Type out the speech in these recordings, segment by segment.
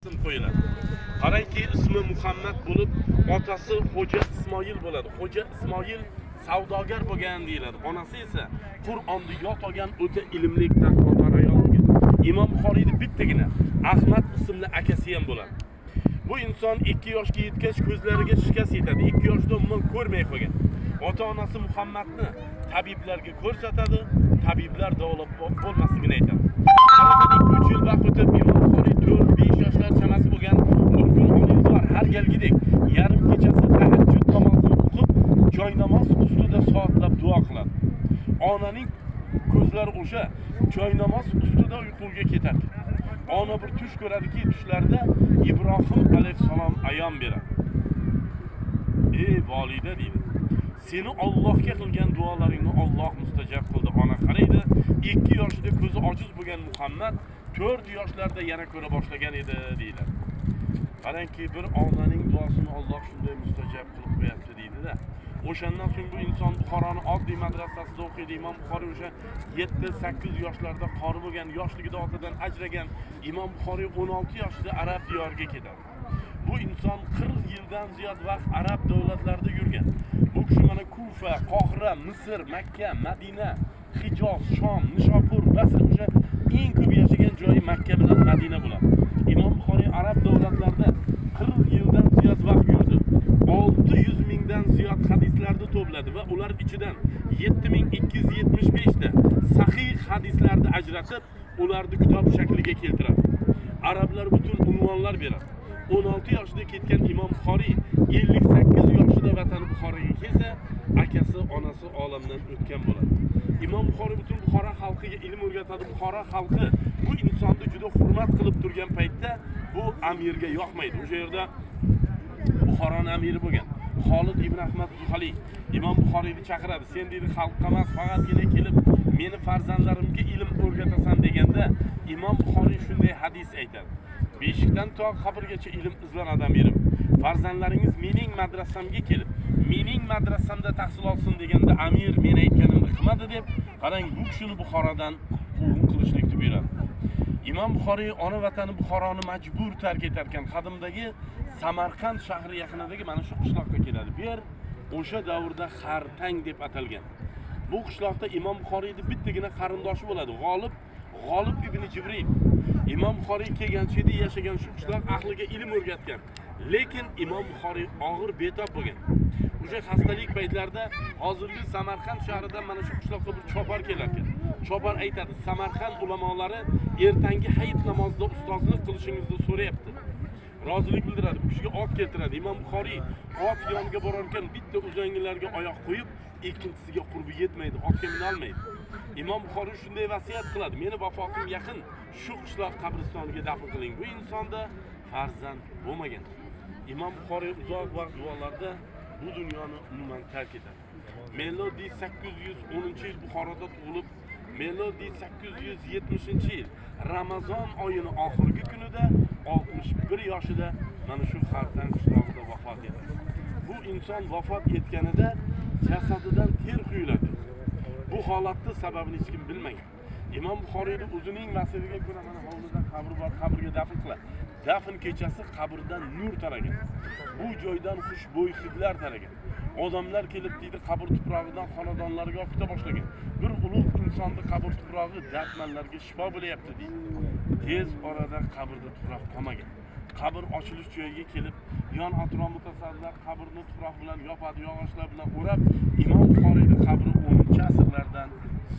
isim qo'yiladi. Qarangki, ismi Muhammad bo'lib, otasi Xo'ja Ismoil bo'ladi. Xo'ja Ismoil savdogar bo'lgan deyiladi. Onasi esa Qur'onni yod olgan o'ta ilmli taqvodor ayol bo'lgan. Imom Buxoriyning bittagina Ahmad ismli akasi ham bo'ladi. Bu inson 2 yoshga yetgach ko'zlariga shikast yetadi. 2 yoshda umuman ko'rmay qolgan. Ota-onasi Muhammadni tabiblarga ko'rsatadi, tabiblar davolab bo'lmasligini aytadi. 2-3 yil vaqt o'tib Imom Buxoriy 4-5 yoshlar chamasi bo'lgan mumkin olimlar har galgidek yarim kechasi tahajjud namozini o'qib, joy namoz ustida soatlab duo qiladi. Onaning ko'zlari o'sha joy namoz ustida uyquga ketadi. Ona bir tush ko'radiki, tushlarda Ibrohim alayhisalom ayon beradi. Ey volida deydi. Seni Allohga qilgan duolaringni Alloh mustajab qildi. Ona qaraydi, 2 yoshida ko'zi ojiz bo'lgan Muhammad 4 yoshlarda yana ko'ra boshlagan edi deydi. Qarangki, bir onaning duosini Alloh shunday mustajab qilib qo'yapti deydi-da. O'shandan so'ng bu inson Buxoroning oddiy madrasasida o'qiydi. Imom Buxoriy o'sha 7-8 yoshlarda qori bo'lgan, yoshligida otadan ajragan. Imom Buxoriy 16 yoshida arab diyoriga ketadi. Bu inson 40 yildan ziyod vaqt arab davlatlarida yurgan. Bu kishi mana Kufa, Qohira, Misr, Makka, Madina, Hijoz, Shom, Nishopur, Basra o'sha eng ko'p yashagan joyi Makka bilan Madina bo'ladi. Imom Buxoriy arab davlatlarida 40 yildan ziyod vaqt yurdi. 600 mingdan ziyod hadislarni to'pladi va ular ichidan 7275 ta sahih hadislarni ajratib, ularni kitob shakliga keltiradi. Arablar butun unvonlar beradi. 16 yoshida ketgan Imom Buxoriy 58 yoshida vatani Buxoroga kelsa, akasi, onasi olamdan o'tgan bo'ladi. Imom Buxoriy butun Buxoro xalqiga ilm o'rgatadi. Buxoro xalqi bu insonni juda hurmat qilib turgan paytda bu amirga yoqmaydi. O'sha yerda Buxoroning amiri bo'lgan Xolid ibn Ahmad Zuhali Imom Buxoriyni chaqiradi. Sen deydi xalqqa emas, faqatgina kelib meni farzandlarimga ilm o'rgatasan deganda, Imom Buxoriy shunday hadis aytadi. Beshikdan to qabrgacha ilm izlanadi amirim. Farzandlaringiz mening madrasamga kelib, mening madrasamda tahsil olsin deganda amir men aytganimni qilmadi deb, qarang bu kishini Buxorodan quvg'in qilishlikni buyuradi. Imom Buxoriy ona vatani Buxoroni majbur tark etar ekan, qadimdagi Samarqand shahri yaqinidagi mana shu qishloqqa keladi. Bu yer o'sha davrda Xartang deb atalgan. Bu qishloqda Imom Buxoriyning bittagina qarindoshi bo'ladi, G'olib ibn Jibril. Imom Buxoriy kelganchida yashagan shu qishloq ahliga ilm o'rgatgan. Lekin Imom Buxoriy og'ir betob bo'lgan. O'sha xastalik paytlarida hozirgi Samarqand shahridan mana shu qishloqqa bir chopar kelar ekan. Chopar aytadi, Samarqand ulamolari ertangi hayit namozida ustozlik qilishingizni so'rayapti. Rozilik bildiradi. Bu kishiga ot keltiradi. Imom Buxoriy ot yoniga borar ekan, bitta uzangilarga oyoq qo'yib, ikkinchisiga qurbi yetmaydi, otga mina olmaydi. Imom Buxoriy shunday vasiyat qiladi: meni vafotim yaqin shu qishloq qabristoniga dafn qiling. Bu insonda farzand bo'lmagan. Imom Buxoriy uzoq vaqt duolarda bu dunyoni umuman tark etadi. Melodiy 810-yil Buxoroda tug'ilib, melodiy 870-yil Ramazon oyining oxirgi kunida 61 yoshida mana shu Xartang qishlog'ida vafot etadi. Bu inson vafot etganida jasadidan ter quyiladi. Bu holatning sababini hech kim bilmagan. Imom Buxoriyning o'zining vasiyatiga ko'ra mana hovlida qabri bor, qabrga dafn qiladi. Dafn kechasi qabrdan nur taragan. Bu joydan xushbo'y hidlar taragan. Odamlar kelib deydi, qabr tuprog'idan xonadonlarga olib keta boshlagan. Bir ulug' insonning qabr tuprog'i dardmanlarga shifo bo'layapti deydi. Tez orada qabrda tuproq qolmagan. Qabr ochilish joyiga kelib, yon atrof mutasaddilar qabrni tuproq bilan yopadi, yog'ochlar bilan o'rab, Imom Buxoriyning qabri 10-asrlardan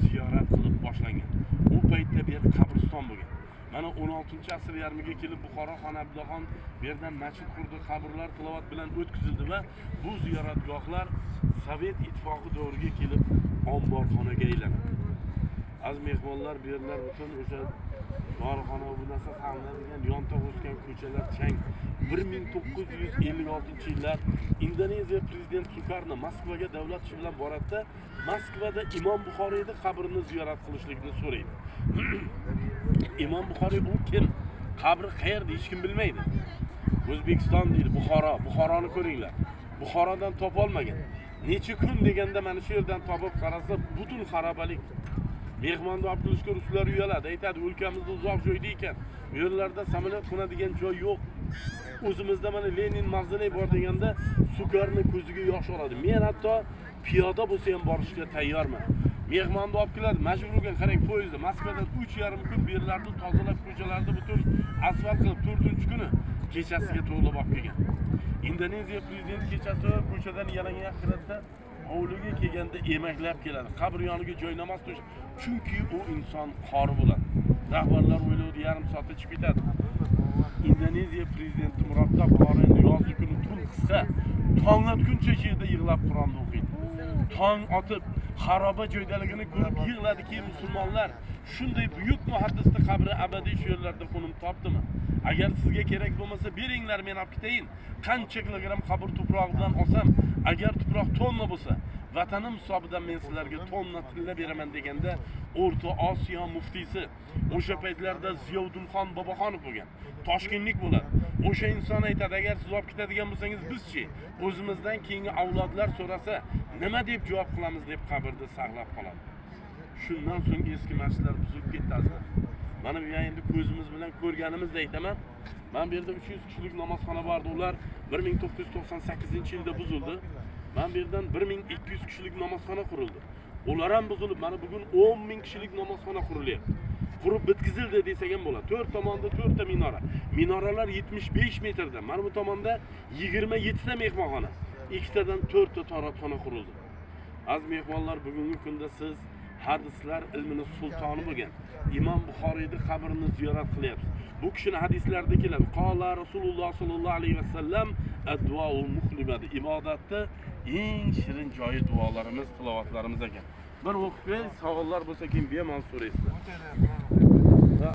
ziyorat qilib boshlangan. U paytda bir qabriston bo'lgan. Mana 16-asr yarmiga kelib Buxoro xon Abdullaxon bu yerdan masjid qurdi, qabrlar tilovat bilan o'tkazildi va bu ziyoratgohlar Sovet ittifoqi davriga kelib omborxonaga aylanadi. Az mehmonlar bu yerlar butun o'sha dorixona bu narsa saqlanadigan yontaq o'sgan ko'chalar chang. 1956-yillar Indoneziya prezidenti Sukarno Moskvaga davlat ishi bilan boradida, Moskvada Imom Buxoriyning qabrini ziyorat qilishlikni so'raydi. Imom Buxoriy bu kim? Qabri qayerda hech kim bilmaydi. O'zbekiston deydi, Buxoroni ko'ringlar. Buxorodan topa olmagan. Necha kun deganda mana shu yerdan topib qarasa, butun xarobalik. Mehmonni olib kelishga ruslar uyaladi, aytadi o'lkamizda uzoq joyda ekan, bu yerlarda samolyot qo'nadigan joy yo'q. O'zimizda mana Lenin mavzoley bor deganda Sukarni ko'ziga yosh oladi. Men hatto piyoda bo'lsa ham borishga tayyorman. Mehmonni olib keladi, majbur bo'lgan qarang poyezdda Moskvadan 3,5 kun bu yerlarni tozalab, ko'chalarni butun asfalt qilib 4-kuni kechasiga to'g'rilab olib kelgan. Indoneziya prezidenti kechasi ko'chadan yalangoyoq kiradida hovliga kelganda emaklab keladi. Qabr yoniga joy namoz tush. Chunki u inson qori bo'ladi. Rahbarlar o'ylaydi, yarim soatda chiqib ketadi. Indoneziya prezidenti Murattab Qorini yozgi kuni tun qisqa, tong otguncha yerda yig'lab Qur'onni o'qiydi. Tong otib xaroba joydaligini ko'rib yig'ladiki, musulmonlar shunday buyuk muhaddisning qabri abadiy shu yerlarda qo'nim topdimi? Agar sizga kerak bo'lmasa beringlar, men olib ketayin. Qancha kilogramm qabr tuprog'idan olsam, agar tuproq tonna bo'lsa, vatanim hisobidan men sizlarga tonna tilla beraman deganda O'rta Osiyo muftiysi o'sha paytlarda Ziyodullxon Boboxonov bo'lgan. Toshkentlik bo'ladi. O'sha inson aytadi, agar siz olib ketadigan bo'lsangiz bizchi, o'zimizdan keyingi avlodlar so'rasa, nima deb javob qilamiz deb qabrda saqlab qoladi. Shundan so'ng eski masjidlar buzilib ketdi. Mana bu endi ko'zimiz bilan ko'rganimizda aytaman. Men bu yerda 300 kishilik namozxona bordi. Ular 1998-yilda buzildi. Men bu yerdan 1200 kishilik namozxona qurildi. Ular ham buzilib, mana bugun 10,000 kishilik namozxona qurilyapti. Qurib bitkizildi desak ham bo'ladi. 4 tomonda 4 ta minora. Minoralar 75 metrda. Mana bu tomonda 27 ta mehmonxona. 2 tadan 4 ta toratxona qurildi. Az mehmonlar, bugungi kunda siz hadislar ilmining sultoni bo'lgan Imom Buxoriyning qabrini ziyorat qilyapsiz. Bu kishining hadislarida keladi. Qola Rasululloh sallallohu alayhi vasallam adduoul muhlimadi. Ibodatda eng shirin joyi duolarimiz, tilovatlarimiz ekan. Bir o'qib, savollar bo'lsa keyin bemalol so'raysizlar.